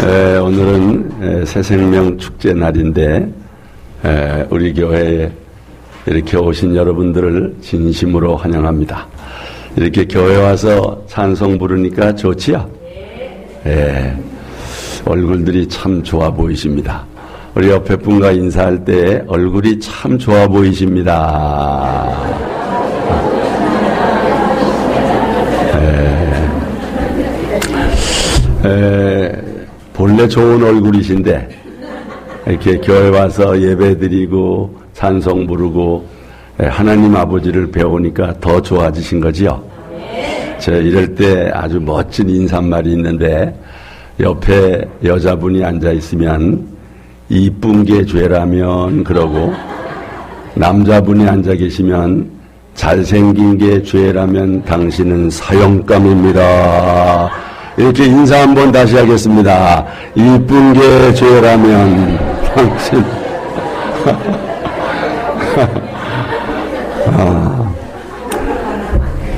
오늘은 새생명 축제 날인데 우리 교회에 이렇게 오신 여러분들을 진심으로 환영합니다. 이렇게 교회 와서 찬송 부르니까 좋지요? 네. 얼굴들이 참 좋아 보이십니다. 우리 옆에 분과 인사할 때 얼굴이 참 좋아 보이십니다. 본래 좋은 얼굴이신데 이렇게 교회 와서 예배 드리고 찬송 부르고 하나님 아버지를 배우니까 더 좋아지신 거지요. 제가 이럴 때 아주 멋진 인사말이 있는데 옆에 여자분이 앉아있으면 이쁜 게 죄라면 그러고 남자분이 앉아 계시면 잘생긴 게 죄라면 당신은 사형감입니다. 이렇게 인사 한번 다시 하겠습니다. 이쁜 게 죄라면 당신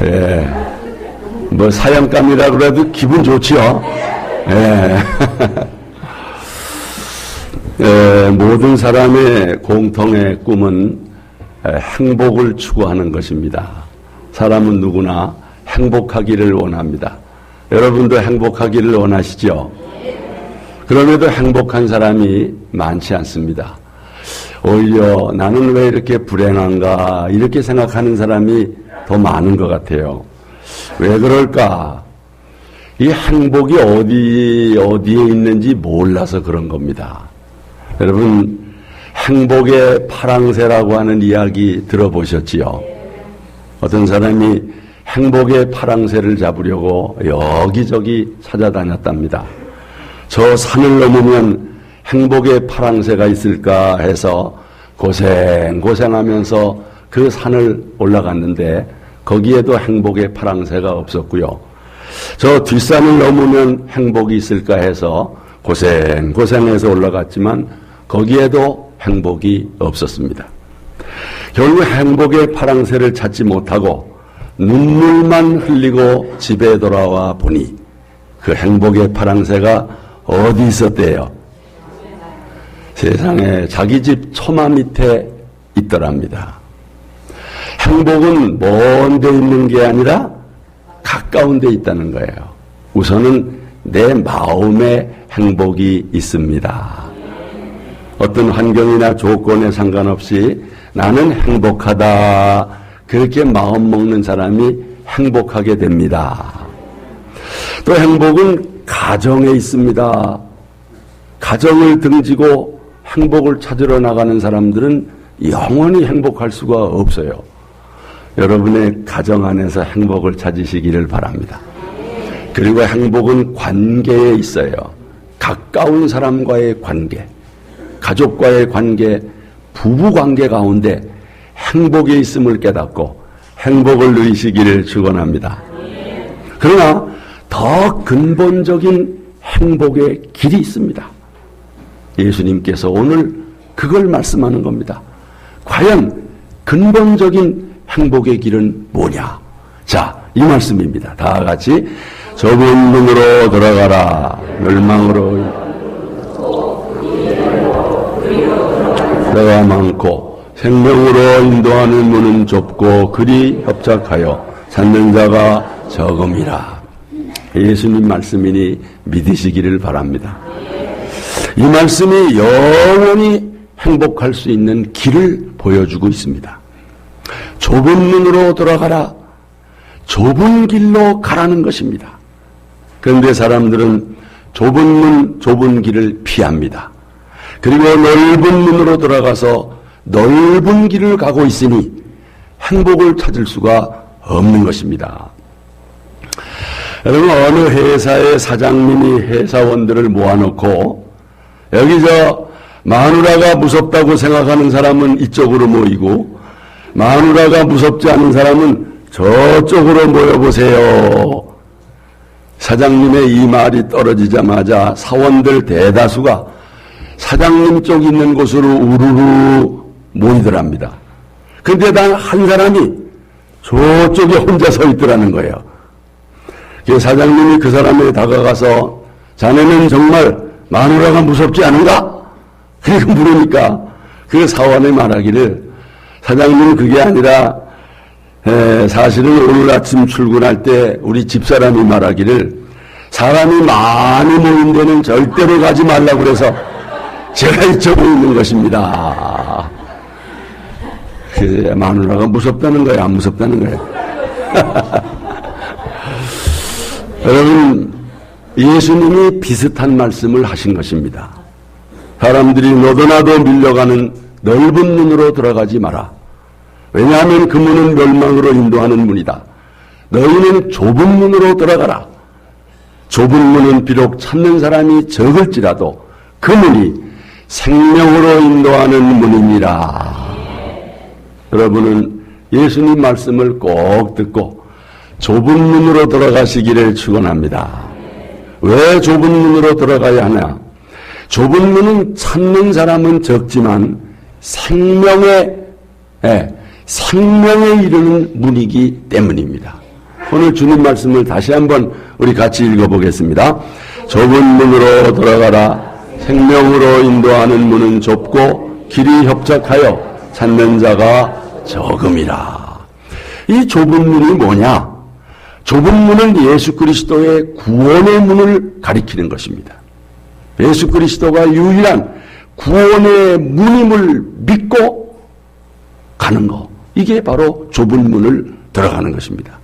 예. 뭐 사형감이라 그래도 기분 좋지요. 예. 모든 사람의 공통의 꿈은 행복을 추구하는 것입니다. 사람은 누구나 행복하기를 원합니다. 여러분도 행복하기를 원하시죠? 그럼에도 행복한 사람이 많지 않습니다. 오히려 나는 왜 이렇게 불행한가 이렇게 생각하는 사람이 더 많은 것 같아요. 왜 그럴까? 이 행복이 어디에 있는지 몰라서 그런 겁니다. 여러분, 행복의 파랑새라고 하는 이야기 들어보셨지요? 어떤 사람이 행복의 파랑새를 잡으려고 여기저기 찾아다녔답니다. 저 산을 넘으면 행복의 파랑새가 있을까 해서 고생하면서 그 산을 올라갔는데 거기에도 행복의 파랑새가 없었고요. 저 뒷산을 넘으면 행복이 있을까 해서 고생해서 올라갔지만 거기에도 행복이 없었습니다. 결국 행복의 파랑새를 찾지 못하고 눈물만 흘리고 집에 돌아와 보니 그 행복의 파랑새가 어디 있었대요? 세상에 자기 집 처마 밑에 있더랍니다. 행복은 먼 데 있는 게 아니라 가까운 데 있다는 거예요. 우선은 내 마음에 행복이 있습니다. 어떤 환경이나 조건에 상관없이 나는 행복하다. 그렇게 마음 먹는 사람이 행복하게 됩니다. 또 행복은 가정에 있습니다. 가정을 등지고 행복을 찾으러 나가는 사람들은 영원히 행복할 수가 없어요. 여러분의 가정 안에서 행복을 찾으시기를 바랍니다. 그리고 행복은 관계에 있어요. 가까운 사람과의 관계, 가족과의 관계, 부부 관계 가운데 행복에 있음을 깨닫고 행복을 누리시기를 축원합니다. 그러나 더 근본적인 행복의 길이 있습니다. 예수님께서 오늘 그걸 말씀하는 겁니다. 과연 근본적인 행복의 길은 뭐냐? 자, 이 말씀입니다. 다 같이 좁은 문으로 들어가라. 멸망으로 때가 많고 생명으로 인도하는 문은 좁고 그리 협착하여 찾는 자가 적음이라. 예수님 말씀이니 믿으시기를 바랍니다. 이 말씀이 영원히 행복할 수 있는 길을 보여주고 있습니다. 좁은 문으로 들어가라. 좁은 길로 가라는 것입니다. 그런데 사람들은 좁은 문, 좁은 길을 피합니다. 그리고 넓은 문으로 들어가서 넓은 길을 가고 있으니 행복을 찾을 수가 없는 것입니다. 여러분, 어느 회사의 사장님이 회사원들을 모아놓고 여기 마누라가 무섭다고 생각하는 사람은 이쪽으로 모이고 마누라가 무섭지 않은 사람은 저쪽으로 모여보세요. 사장님의 이 말이 떨어지자마자 사원들 대다수가 사장님 쪽 있는 곳으로 우르르 모이더랍니다. 근데 단 한 사람이 저쪽에 혼자 서 있더라는 거예요. 사장님이 그 사람에 다가가서 자네는 정말 마누라가 무섭지 않은가? 그렇게 물으니까 그 사원이 말하기를, 사장님 그게 아니라 사실은 오늘 아침 출근할 때 우리 집사람이 말하기를 사람이 많이 모인 데는 절대로 가지 말라고 그래서 제가 이쪽에 있는 것입니다. 마누라가 무섭다는 거예요, 안 무섭다는 거예요? 여러분, 예수님이 비슷한 말씀을 하신 것입니다. 사람들이 너도 나도 밀려가는 넓은 문으로 들어가지 마라. 왜냐하면 그 문은 멸망으로 인도하는 문이다. 너희는 좁은 문으로 들어가라. 좁은 문은 비록 찾는 사람이 적을지라도 그 문이 생명으로 인도하는 문이니라. 여러분은 예수님 말씀을 꼭 듣고 좁은 문으로 들어가시기를 축원합니다. 왜 좁은 문으로 들어가야 하냐? 좁은 문은 찾는 사람은 적지만 생명에 이르는 문이기 때문입니다. 오늘 주님 말씀을 다시 한번 우리 같이 읽어보겠습니다. 좁은 문으로 들어가라. 생명으로 인도하는 문은 좁고 길이 협착하여 찾는 자가 적음이라. 이 좁은 문이 뭐냐? 좁은 문은 예수 그리스도의 구원의 문을 가리키는 것입니다. 예수 그리스도가 유일한 구원의 문임을 믿고 가는 것, 이게 바로 좁은 문을 들어가는 것입니다.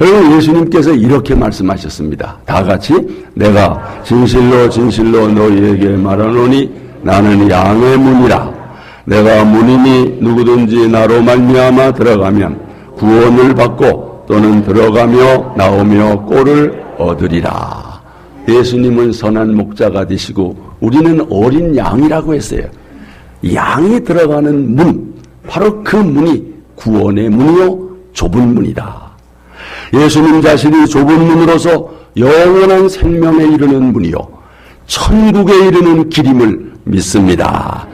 여러분, 예수님께서 이렇게 말씀하셨습니다. 다 같이, 내가 진실로 진실로 너희에게 말하노니 나는 양의 문이라. 내가 문이니 누구든지 나로 말미암아 들어가면 구원을 받고 또는 들어가며 나오며 꼴을 얻으리라. 예수님은 선한 목자가 되시고 우리는 어린 양이라고 했어요. 양이 들어가는 문, 바로 그 문이 구원의 문이요 좁은 문이다. 예수님 자신이 좁은 문으로서 영원한 생명에 이르는 문이요 천국에 이르는 길임을 믿습니다.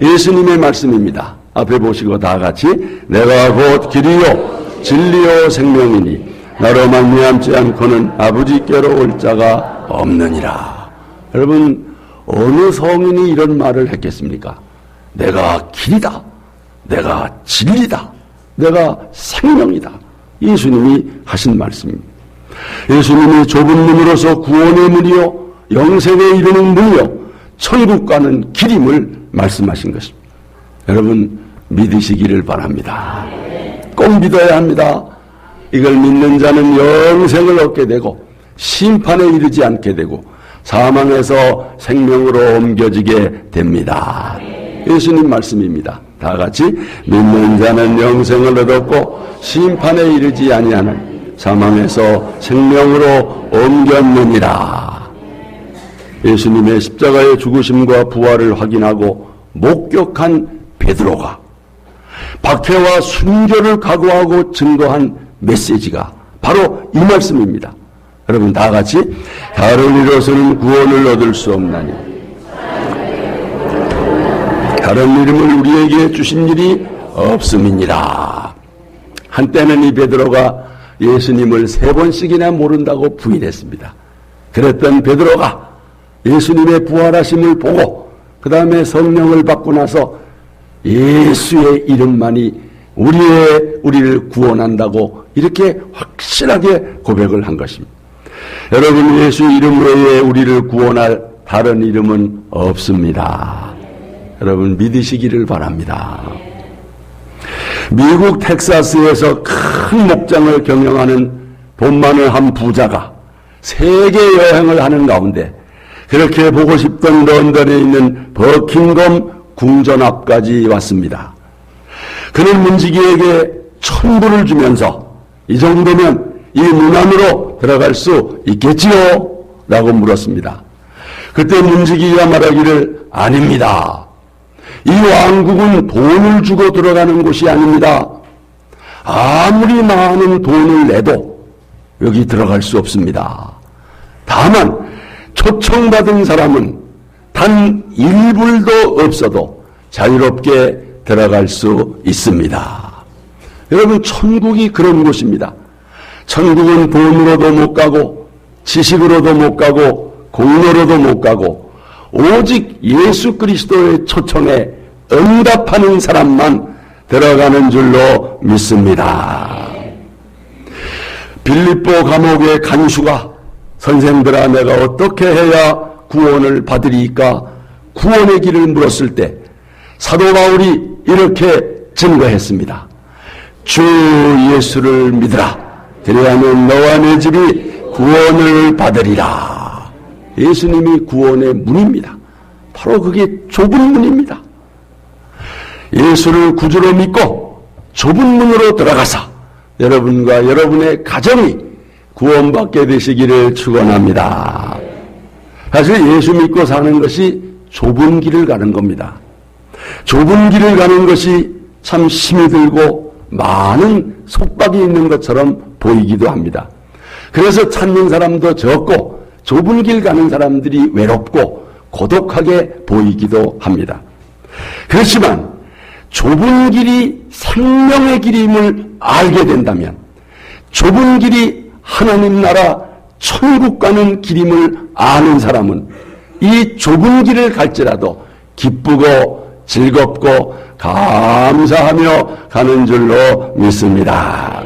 예수님의 말씀입니다. 앞에 보시고 다 같이, 내가 곧 길이요 진리요 생명이니 나로 말미암지 않고는 아버지께로 올 자가 없느니라. 여러분, 어느 성인이 이런 말을 했겠습니까? 내가 길이다, 내가 진리다, 내가 생명이다. 예수님이 하신 말씀입니다. 예수님이 좁은 문으로서 구원의 문이요 영생에 이르는 문이요 천국 가는 길임을 말씀하신 것입니다. 여러분, 믿으시기를 바랍니다. 꼭 믿어야 합니다. 이걸 믿는 자는 영생을 얻게 되고 심판에 이르지 않게 되고 사망에서 생명으로 옮겨지게 됩니다. 예수님 말씀입니다. 다 같이, 믿는 자는 영생을 얻었고 심판에 이르지 아니하는 사망에서 생명으로 옮겼느니라. 예수님의 십자가의 죽으심과 부활을 확인하고 목격한 베드로가 박해와 순교를 각오하고 증거한 메시지가 바로 이 말씀입니다. 여러분, 다 같이, 다른 이로서는 구원을 얻을 수 없나니 다른 이름을 우리에게 주신 일이 없음이니라. 한때는 이 베드로가 예수님을 3번씩이나 모른다고 부인했습니다. 그랬던 베드로가 예수님의 부활하심을 보고 그 다음에 성령을 받고 나서 예수의 이름만이 우리를 구원한다고 이렇게 확실하게 고백을 한 것입니다. 여러분, 예수 이름 외에 우리를 구원할 다른 이름은 없습니다. 여러분, 믿으시기를 바랍니다. 미국 텍사스에서 큰 목장을 경영하는 돈 많은 한 부자가 세계 여행을 하는 가운데 그렇게 보고 싶던 런던에 있는 버킹엄 궁전 앞까지 왔습니다. 그는 문지기에게 1,000불을 주면서 이 정도면 이 문 안으로 들어갈 수 있겠지요? 라고 물었습니다. 그때 문지기가 말하기를, 아닙니다. 이 왕국은 돈을 주고 들어가는 곳이 아닙니다. 아무리 많은 돈을 내도 여기 들어갈 수 없습니다. 다만 초청받은 사람은 단 1불도 없어도 자유롭게 들어갈 수 있습니다. 여러분, 천국이 그런 곳입니다. 천국은 돈으로도 못 가고 지식으로도 못 가고 공로로도 못 가고 오직 예수 그리스도의 초청에 응답하는 사람만 들어가는 줄로 믿습니다. 빌립보 감옥의 간수가 선생들아 내가 어떻게 해야 구원을 받으리까 구원의 길을 물었을 때 사도 바울이 이렇게 증거했습니다. 주 예수를 믿으라. 그리하면 너와 내 집이 구원을 받으리라. 예수님이 구원의 문입니다. 바로 그게 좁은 문입니다. 예수를 구주로 믿고 좁은 문으로 들어가서 여러분과 여러분의 가정이 구원받게 되시기를 축원합니다. 사실 예수 믿고 사는 것이 좁은 길을 가는 겁니다. 좁은 길을 가는 것이 참 힘이 들고 많은 속박이 있는 것처럼 보이기도 합니다. 그래서 찾는 사람도 적고 좁은 길 가는 사람들이 외롭고 고독하게 보이기도 합니다. 그렇지만 좁은 길이 생명의 길임을 알게 된다면, 좁은 길이 하나님 나라 천국 가는 길임을 아는 사람은 이 좁은 길을 갈지라도 기쁘고 즐겁고 감사하며 가는 줄로 믿습니다.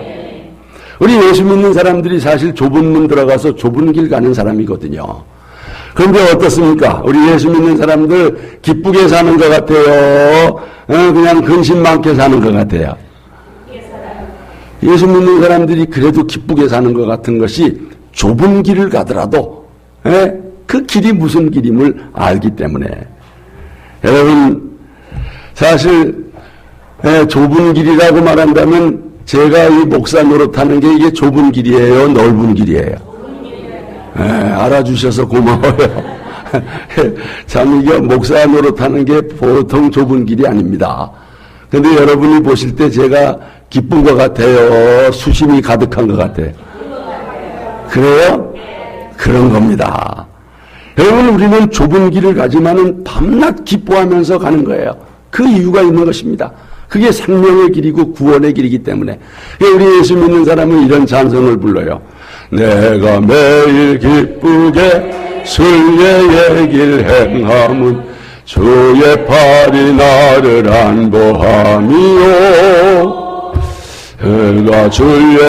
우리 예수 믿는 사람들이 사실 좁은 문 들어가서 좁은 길 가는 사람이거든요. 그런데 어떻습니까? 우리 예수 믿는 사람들 기쁘게 사는 것 같아요? 그냥 근심 많게 사는 것 같아요? 예수 믿는 사람들이 그래도 기쁘게 사는 것 같은 것이 좁은 길을 가더라도 그 길이 무슨 길임을 알기 때문에. 여러분 사실 좁은 길이라고 말한다면 제가 이 목사 노릇하는 게 이게 좁은 길이에요? 넓은 길이에요? 알아주셔서 고마워요. 참 이게 목사 노릇하는 게 보통 좁은 길이 아닙니다. 그런데 여러분이 보실 때 제가 기쁜 것 같아요? 수심이 가득한 것 같아요? 그래요? 그런 겁니다. 여러분 우리는 좁은 길을 가지만은 밤낮 기뻐하면서 가는 거예요. 그 이유가 있는 것입니다. 그게 생명의 길이고 구원의 길이기 때문에. 우리 예수 믿는 사람은 이런 찬송을 불러요. 내가 매일 기쁘게 순례의 길 행함은 주의 팔이 나를 안보함이요. 내가 주의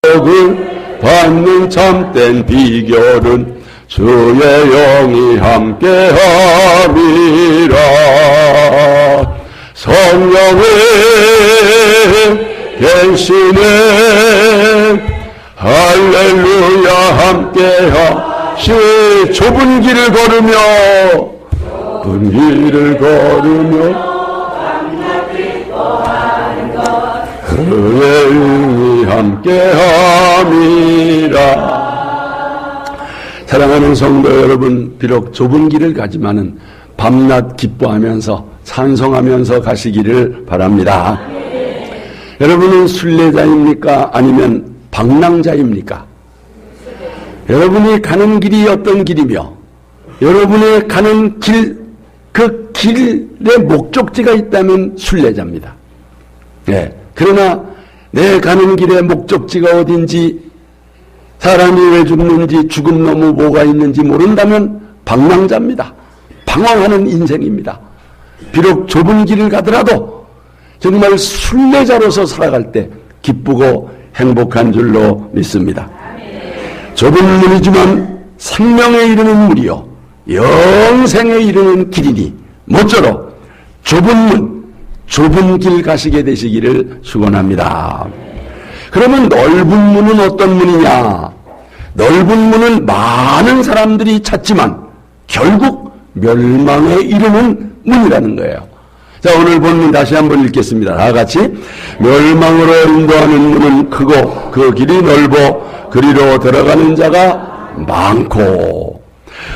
복을 받는 참된 비결은 주의 영이 함께함이라. 성령의 계시네 할렐루야 함께하시. 좁은 길을 걸으며 그의 영이 함께함이라. 사랑하는 성도 여러분, 비록 좁은 길을 가지만은 밤낮 기뻐하면서 찬송하면서 가시기를 바랍니다. 여러분은 순례자입니까? 아니면 방랑자입니까? 여러분이 가는 길이 어떤 길이며 여러분의 가는 길, 그 길의 목적지가 있다면 순례자입니다. 그러나 내 가는 길의 목적지가 어딘지, 사람이 왜 죽는지, 죽음 너무 뭐가 있는지 모른다면 방랑자입니다. 방황하는 인생입니다. 비록 좁은 길을 가더라도 정말 순례자로서 살아갈 때 기쁘고 행복한 줄로 믿습니다. 좁은 문이지만 생명에 이르는 문이요 영생에 이르는 길이니 모쪼록 좁은 문, 좁은 길 가시게 되시기를 축원합니다. 그러면 넓은 문은 어떤 문이냐? 넓은 문은 많은 사람들이 찾지만 결국 멸망에 이르는 문이라는 거예요. 자, 오늘 본문 다시 한번 읽겠습니다. 다 같이. 멸망으로 인도하는 문은 크고 그 길이 넓어 그리로 들어가는 자가 많고.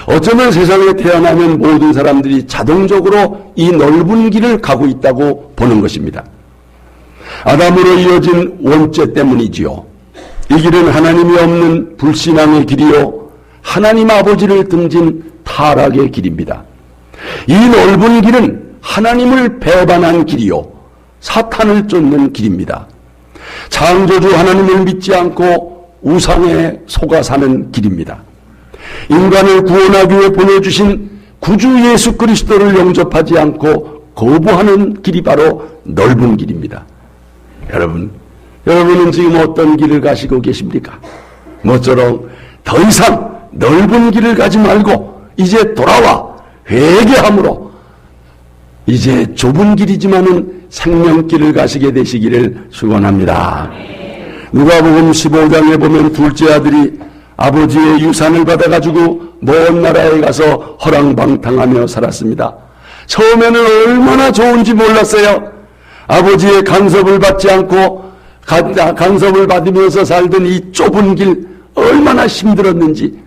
어쩌면 세상에 태어나면 모든 사람들이 자동적으로 이 넓은 길을 가고 있다고 보는 것입니다. 아담으로 이어진 원죄 때문이지요. 이 길은 하나님이 없는 불신앙의 길이요 하나님 아버지를 등진 타락의 길입니다. 이 넓은 길은 하나님을 배반한 길이요 사탄을 쫓는 길입니다. 창조주 하나님을 믿지 않고 우상에 속아 사는 길입니다. 인간을 구원하기 위해 보내주신 구주 예수 그리스도를 영접하지 않고 거부하는 길이 바로 넓은 길입니다. 여러분은 지금 어떤 길을 가시고 계십니까? 모쪼록 더 이상 넓은 길을 가지 말고 이제 돌아와 회개함으로 이제 좁은 길이지만은 생명길을 가시게 되시기를 축원합니다. 누가복음 15장에 보면 둘째 아들이 아버지의 유산을 받아가지고 먼 나라에 가서 허랑방탕하며 살았습니다. 처음에는 얼마나 좋은지 몰랐어요. 아버지의 간섭을 받지 않고 간섭을 받으면서 살던 이 좁은 길 얼마나 힘들었는지.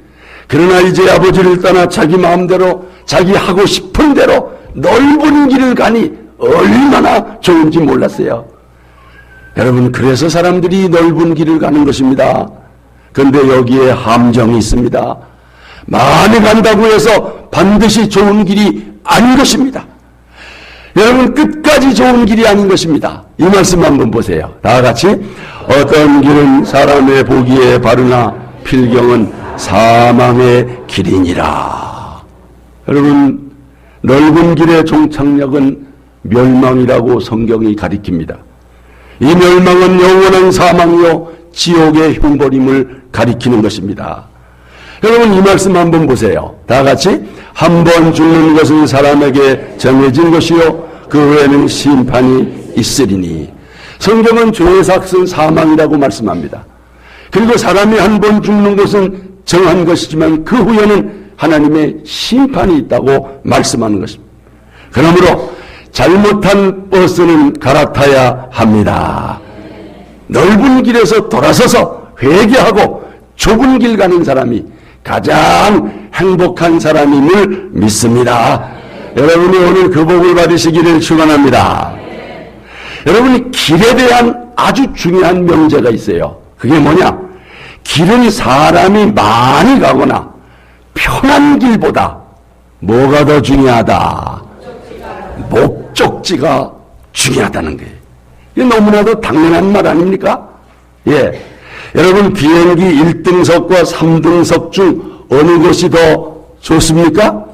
그러나 이제 아버지를 떠나 자기 마음대로 자기 하고 싶은 대로 넓은 길을 가니 얼마나 좋은지 몰랐어요. 여러분, 그래서 사람들이 넓은 길을 가는 것입니다. 그런데 여기에 함정이 있습니다. 많이 간다고 해서 반드시 좋은 길이 아닌 것입니다. 여러분, 끝까지 좋은 길이 아닌 것입니다. 이 말씀 한번 보세요. 다 같이. 어떤 길은 사람의 보기에 바르나 필경은 사망의 길이니라. 여러분, 넓은 길의 종착역은 멸망이라고 성경이 가리킵니다. 이 멸망은 영원한 사망이요 지옥의 형벌임을 가리키는 것입니다. 여러분, 이 말씀 한번 보세요. 다 같이. 한 번 죽는 것은 사람에게 정해진 것이요 그 후에는 심판이 있으리니. 성경은 죄의 삭은 사망이라고 말씀합니다. 그리고 사람이 한 번 죽는 것은 정한 것이지만 그 후에는 하나님의 심판이 있다고 말씀하는 것입니다. 그러므로 잘못한 버스는 갈아타야 합니다. 넓은 길에서 돌아서서 회개하고 좁은 길 가는 사람이 가장 행복한 사람임을 믿습니다. 여러분이 오늘 그 복을 받으시기를 축원합니다. 여러분이 길에 대한 아주 중요한 명제가 있어요. 그게 뭐냐? 길은 사람이 많이 가거나 편한 길보다 뭐가 더 중요하다? 목적지가 중요하다는 거예요. 이게 너무나도 당연한 말 아닙니까? 예. 여러분, 비행기 1등석과 3등석 중 어느 것이 더 좋습니까?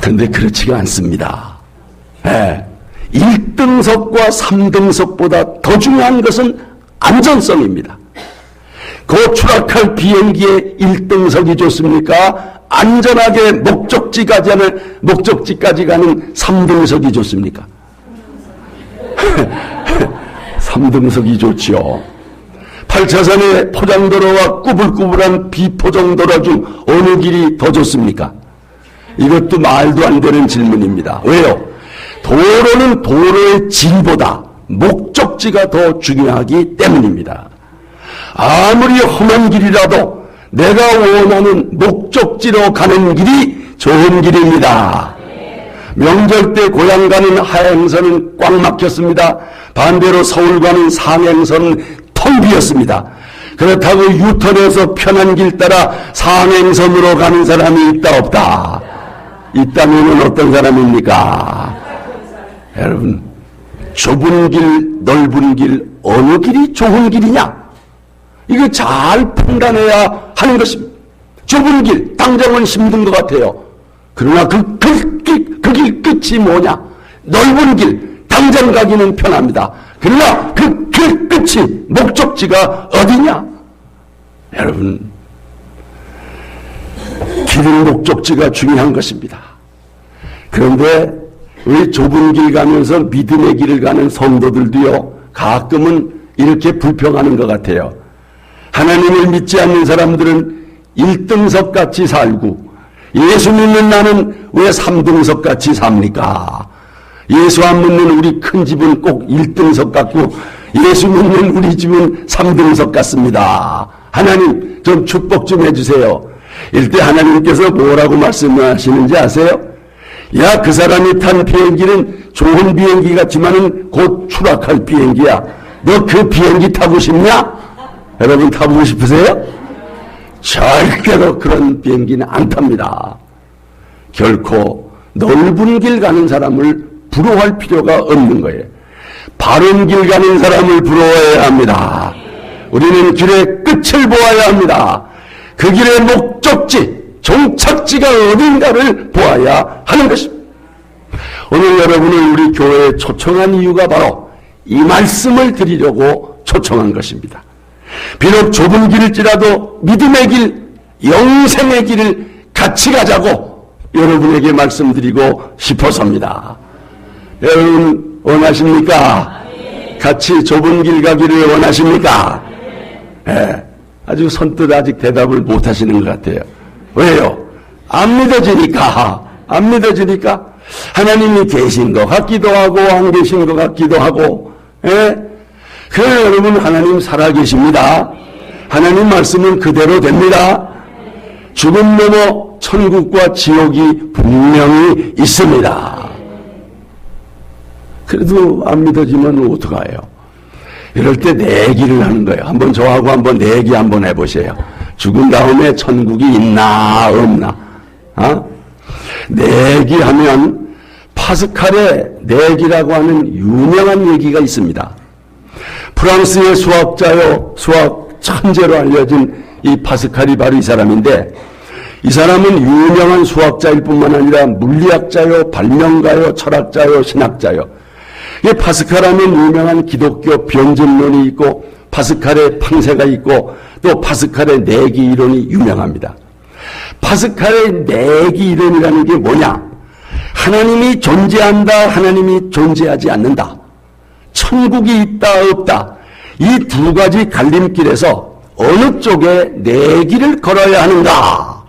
그런데 그렇지가 않습니다. 예. 1등석과 3등석보다 더 중요한 것은 안전성입니다. 그 추락할 비행기의 1등석이 좋습니까? 안전하게 목적지까지 가는 3등석이 좋습니까? 3등석이 좋지요. 8차선의 포장도로와 꾸불꾸불한 비포장도로 중 어느 길이 더 좋습니까? 이것도 말도 안 되는 질문입니다. 왜요? 도로는 도로의 질보다 목적지가 더 중요하기 때문입니다. 아무리 험한 길이라도 내가 원하는 목적지로 가는 길이 좋은 길입니다. 명절 때 고향 가는 하행선은 꽉 막혔습니다. 반대로 서울 가는 상행선은 텅 비었습니다. 그렇다고 유턴해서 편한 길 따라 상행선으로 가는 사람이 있다 없다? 있다면 어떤 사람입니까? 여러분, 좁은 길, 넓은 길, 어느 길이 좋은 길이냐? 이거 잘 판단해야 하는 것입니다. 좁은 길, 당장은 힘든 것 같아요. 그러나 그 길 끝이 뭐냐? 넓은 길, 당장 가기는 편합니다. 그러나 그 길 끝이 목적지가 어디냐? 여러분, 길은 목적지가 중요한 것입니다. 그런데 우리 좁은 길 가면서 믿음의 길을 가는 성도들도요, 가끔은 이렇게 불평하는 것 같아요. 하나님을 믿지 않는 사람들은 1등석 같이 살고 예수 믿는 나는 왜 3등석 같이 삽니까? 예수 안 믿는 우리 큰 집은 꼭 1등석 같고 예수 믿는 우리 집은 3등석 같습니다. 하나님 좀 축복 좀 해주세요. 이때 하나님께서 뭐라고 말씀하시는지 아세요? 야, 그 사람이 탄 비행기는 좋은 비행기 같지만은 곧 추락할 비행기야. 너 그 비행기 타고 싶냐? 여러분 타보고 싶으세요? 절대로 그런 비행기는 안 탑니다. 결코 넓은 길 가는 사람을 부러워할 필요가 없는 거예요. 바른 길 가는 사람을 부러워해야 합니다. 우리는 길의 끝을 보아야 합니다. 그 길의 목적지, 종착지가 어딘가를 보아야 하는 것입니다. 오늘 여러분을 우리 교회에 초청한 이유가 바로 이 말씀을 드리려고 초청한 것입니다. 비록 좁은 길일지라도 믿음의 길, 영생의 길을 같이 가자고 여러분에게 말씀드리고 싶어서입니다. 여러분 원하십니까? 같이 좁은 길 가기를 원하십니까? 네, 아주 선뜻 아직 대답을 못 하시는 것 같아요. 왜요? 안 믿어지니까. 안 믿어지니까 하나님이 계신 것 같기도 하고 안 계신 것 같기도 하고. 예? 그래 여러분 하나님 살아계십니다. 하나님 말씀은 그대로 됩니다. 죽음 넘어 천국과 지옥이 분명히 있습니다. 그래도 안 믿어지면 어떡해요? 이럴 때 내기를 하는 거예요. 한번 저하고 한번 내기 한번 해보세요. 죽은 다음에 천국이 있나 없나? 내기하면 파스칼의 내기라고 하는 유명한 얘기가 있습니다. 프랑스의 수학 천재로 알려진 이 파스칼이 바로 이 사람인데, 이 사람은 유명한 수학자일 뿐만 아니라 물리학자요, 발명가요, 철학자요, 신학자요. 이 파스칼 하면 유명한 기독교 변증론이 있고 파스칼의 팡세가 있고 또 파스칼의 내기 이론이 유명합니다. 파스칼의 내기 이론이라는 게 뭐냐? 하나님이 존재한다, 하나님이 존재하지 않는다. 천국이 있다, 없다. 이 두 가지 갈림길에서 어느 쪽에 내기를 걸어야 하는가?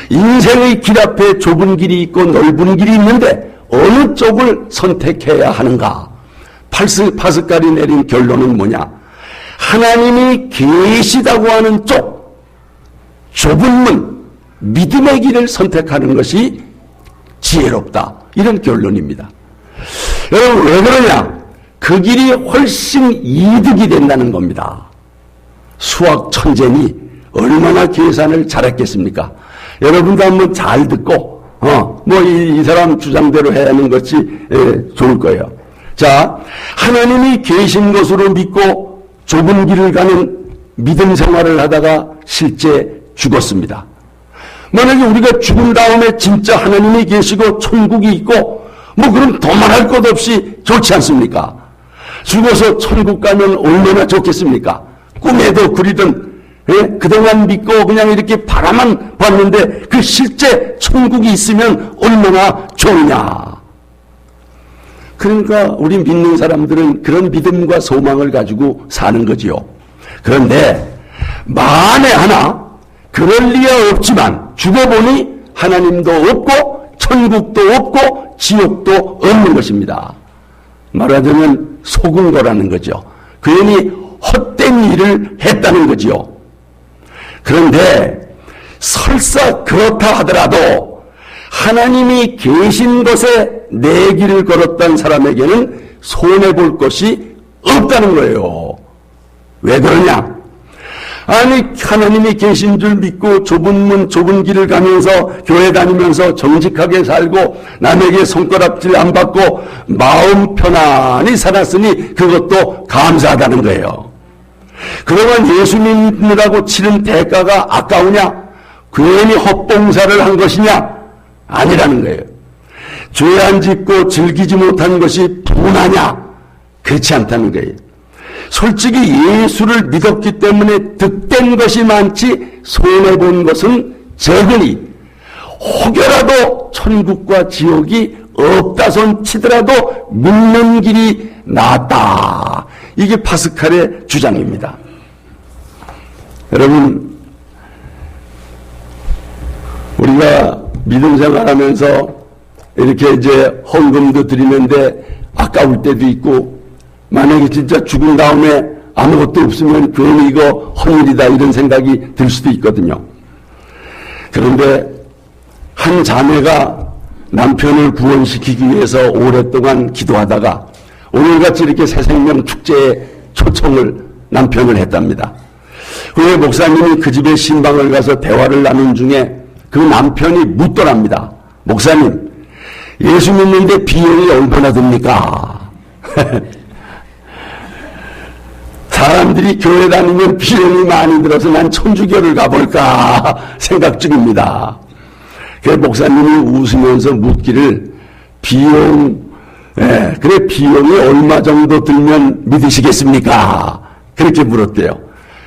인생의 길 앞에 좁은 길이 있고 넓은 길이 있는데 어느 쪽을 선택해야 하는가? 파스칼이 내린 결론은 뭐냐? 하나님이 계시다고 하는 쪽, 좁은 문, 믿음의 길을 선택하는 것이 지혜롭다. 이런 결론입니다. 여러분 왜 그러냐? 그 길이 훨씬 이득이 된다는 겁니다. 수학 천재니 얼마나 계산을 잘했겠습니까? 여러분도 한번 잘 듣고 이 사람 주장대로 해야 하는 것이 좋을 거예요. 자, 하나님이 계신 것으로 믿고 좁은 길을 가는 믿음 생활을 하다가 실제 죽었습니다. 만약에 우리가 죽은 다음에 진짜 하나님이 계시고 천국이 있고 그럼 더 말할 것 없이 좋지 않습니까? 죽어서 천국 가면 얼마나 좋겠습니까? 꿈에도 그리던 그동안 믿고 그냥 이렇게 바라만 봤는데 그 실제 천국이 있으면 얼마나 좋으냐. 그러니까 우리 믿는 사람들은 그런 믿음과 소망을 가지고 사는 거지요. 그런데 만에 하나 그럴 리야 없지만 죽어보니 하나님도 없고 천국도 없고 지옥도 없는 것입니다. 말하자면 속은 거라는 거죠. 괜히 헛된 일을 했다는 거지요. 그런데 설사 그렇다 하더라도 하나님이 계신 것에 내기를 걸었던 사람에게는 손해볼 것이 없다는 거예요. 왜 그러냐? 아니 하나님이 계신 줄 믿고 좁은 문 좁은 길을 가면서 교회 다니면서 정직하게 살고 남에게 손가락질 안 받고 마음 편안히 살았으니 그것도 감사하다는 거예요. 그동안 예수 믿느라고 치른 대가가 아까우냐? 괜히 헛봉사를 한 것이냐? 아니라는 거예요. 죄 안 짓고 즐기지 못한 것이 분하냐? 그렇지 않다는 거예요. 솔직히 예수를 믿었기 때문에 득된 것이 많지 손해본 것은 적으니 혹여라도 천국과 지옥이 없다 손 치더라도 믿는 길이 낫다. 이게 파스칼의 주장입니다. 여러분 우리가 믿음 생활하면서 이렇게 이제 헌금도 드리는데 아까울 때도 있고 만약에 진짜 죽은 다음에 아무것도 없으면 괜히 이거 헛일이다 이런 생각이 들 수도 있거든요. 그런데 한 자매가 남편을 구원시키기 위해서 오랫동안 기도하다가 오늘같이 이렇게 새생명 축제에 초청을 남편을 했답니다. 후에 목사님이 그 집에 신방을 가서 대화를 나눈 중에 그 남편이 묻더랍니다. 목사님, 예수 믿는데 비용이 얼마나 듭니까? 사람들이 교회 다니면 비용이 많이 들어서 난 천주교를 가볼까 생각 중입니다. 그 목사님이 웃으면서 묻기를 그래 비용이 얼마 정도 들면 믿으시겠습니까? 그렇게 물었대요.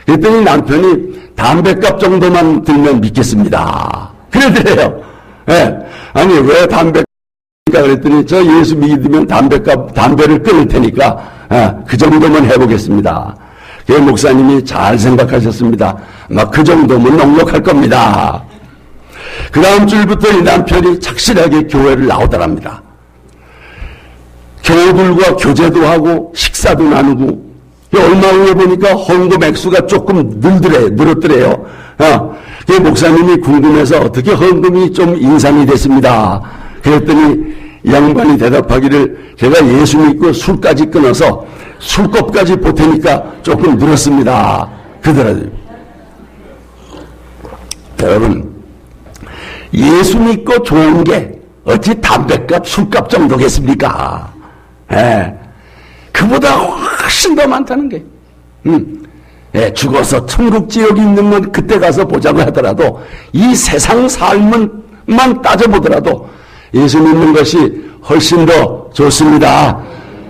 그랬더니 남편이 담배값 정도만 들면 믿겠습니다. 그러더래요. 아니 왜 담배값 그랬더니 저 예수 믿으면 담배를 끊을 테니까 그 정도만 해보겠습니다. 그 목사님이 잘 생각하셨습니다. 막 그 정도면 넉넉할 겁니다. 그 다음 주부터 이 남편이 착실하게 교회를 나오더랍니다. 교우들과 교제도 하고 식사도 나누고 얼마 후에 보니까 헌금 액수가 조금 늘었더래요. 그 목사님이 궁금해서 어떻게 헌금이 좀 인상이 됐습니다. 그랬더니 양반이 대답하기를 제가 예수 믿고 술까지 끊어서 술값까지 보태니까 조금 늘었습니다. 그러더라고요. 여러분, 예수 믿고 좋은 게 어찌 담배값, 술값 정도겠습니까? 그보다 훨씬 더 많다는 게. 죽어서 천국 지역이 있는 건 그때 가서 보자고 하더라도 이 세상 삶만 따져보더라도 예수 믿는 것이 훨씬 더 좋습니다.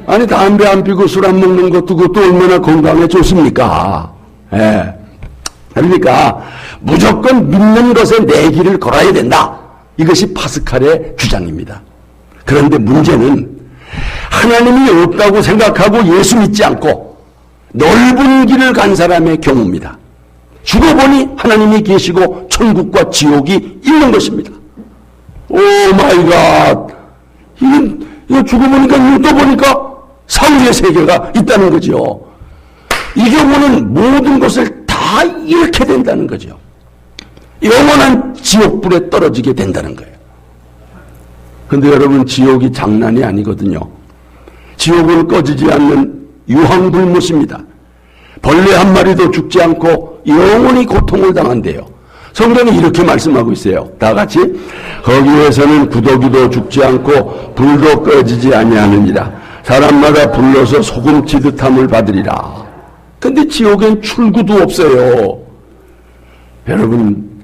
아니 담배 안 피고 술 안 먹는 것도 그것도 얼마나 건강에 좋습니까? 그러니까 무조건 믿는 것에 내 길을 걸어야 된다. 이것이 파스칼의 주장입니다. 그런데 문제는 하나님이 없다고 생각하고 예수 믿지 않고 넓은 길을 간 사람의 경우입니다. 죽어보니 하나님이 계시고 천국과 지옥이 있는 것입니다. 오 마이 갓. 이거 죽어보니까 눈 떠보니까 사후의 세계가 있다는 거죠. 이 경우는 모든 것을 다 잃게 된다는 거죠. 영원한 지옥불에 떨어지게 된다는 거예요. 근데 여러분 지옥이 장난이 아니거든요. 지옥은 꺼지지 않는 유황불못입니다. 벌레 한 마리도 죽지 않고 영원히 고통을 당한대요. 성경이 이렇게 말씀하고 있어요. 다 같이 거기에서는 구더기도 죽지 않고 불도 꺼지지 아니하느니라. 사람마다 불러서 소금 치듯함을 받으리라. 근데 지옥엔 출구도 없어요. 여러분,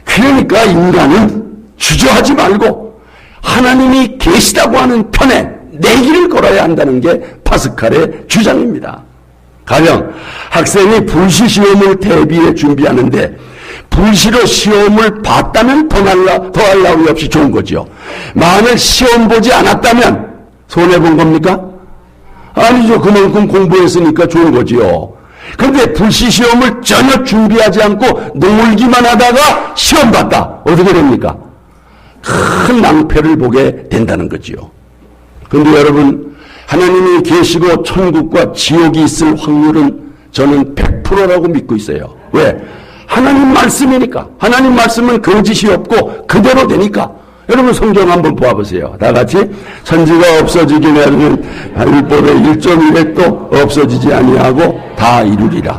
그러니까 인간은 주저하지 말고 하나님이 계시다고 하는 편에 내 길을 걸어야 한다는 게 파스칼의 주장입니다. 가령 학생이 불시 시험을 대비해 준비하는데 불시로 시험을 봤다면 더할 나위 없이 좋은 거죠. 만일 시험 보지 않았다면 손해본 겁니까? 아니죠. 그만큼 공부했으니까 좋은 거지요. 그런데 불시 시험을 전혀 준비하지 않고 놀기만 하다가 시험 봤다. 어떻게 됩니까? 큰 낭패를 보게 된다는 거지요. 그런데 여러분, 하나님이 계시고 천국과 지옥이 있을 확률은 저는 100%라고 믿고 있어요. 왜? 하나님 말씀이니까. 하나님 말씀은 거짓이 없고 그대로 되니까. 여러분 성경 한번 보아보세요. 다 같이 천지가 없어지긴 하는 율법의 1.1획도 없어지지 아니하고 다 이루리라.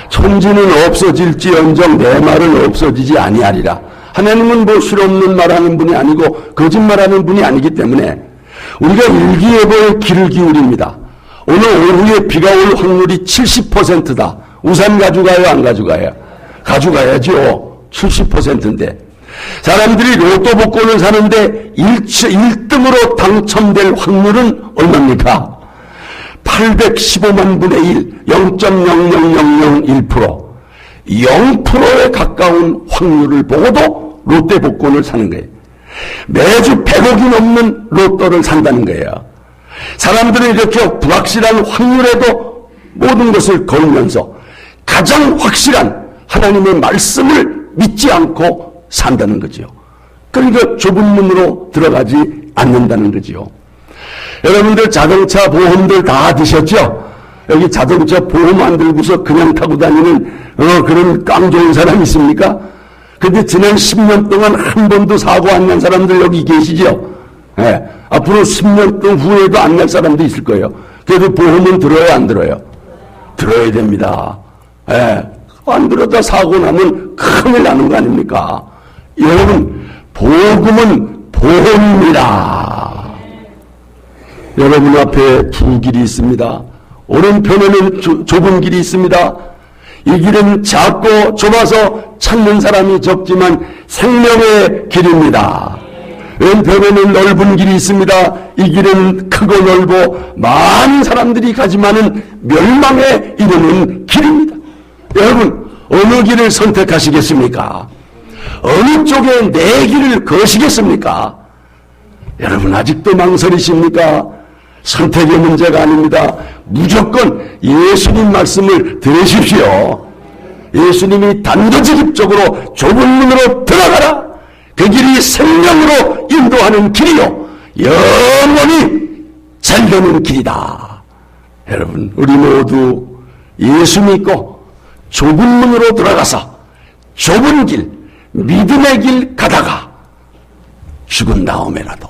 천지는 없어질지언정 내 말은 없어지지 아니하리라. 하나님은 뭐 실없는 말하는 분이 아니고 거짓말하는 분이 아니기 때문에 우리가 일기예보에 귀를 기울입니다. 오늘 오후에 비가 올 확률이 70%다. 우산 가져가요, 안 가져가요? 가져가야죠. 70%인데. 사람들이 로또 복권을 사는데 1등으로 당첨될 확률은 얼마입니까? 815만 분의 1, 0.00001%. 0%에 가까운 확률을 보고도 롯데 복권을 사는 거예요. 매주 100억이 넘는 로또를 산다는 거예요. 사람들은 이렇게 불확실한 확률에도 모든 것을 걸면서 가장 확실한 하나님의 말씀을 믿지 않고 산다는 거지요. 그러니까 좁은 문으로 들어가지 않는다는 거지요. 여러분들 자동차 보험들 다 드셨죠? 여기 자동차 보험 안 들고서 그냥 타고 다니는 그런 깡 좋은 사람 있습니까? 근데 지난 10년 동안 한 번도 사고 안 난 사람들 여기 계시죠? 예. 앞으로 10년 동안 후에도 안 날 사람도 있을 거예요. 그래도 보험은 들어야 안 들어요? 들어야 됩니다. 예. 안 들었다 사고 나면 큰일 나는 거 아닙니까? 여러분, 복음은 보험입니다. 여러분 앞에 두 길이 있습니다. 오른편에는 좁은 길이 있습니다. 이 길은 작고 좁아서 찾는 사람이 적지만 생명의 길입니다. 왼편에는 넓은 길이 있습니다. 이 길은 크고 넓고 많은 사람들이 가지만은 멸망에 이르는 길입니다. 여러분, 어느 길을 선택하시겠습니까? 어느 쪽에 내 길을 거시겠습니까? 여러분, 아직도 망설이십니까? 선택의 문제가 아닙니다. 무조건 예수님 말씀을 들으십시오. 예수님이 단도직입적으로 좁은 문으로 들어가라. 그 길이 생명으로 인도하는 길이요, 영원히 살려는 길이다. 여러분, 우리 모두 예수 믿고 좁은 문으로 들어가서 좁은 길, 믿음의 길 가다가 죽은 다음에라도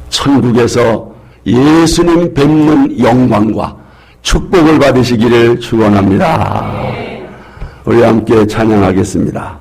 천국에서 예수님 뵙는 영광과 축복을 받으시기를 축원합니다. 우리 함께 찬양하겠습니다.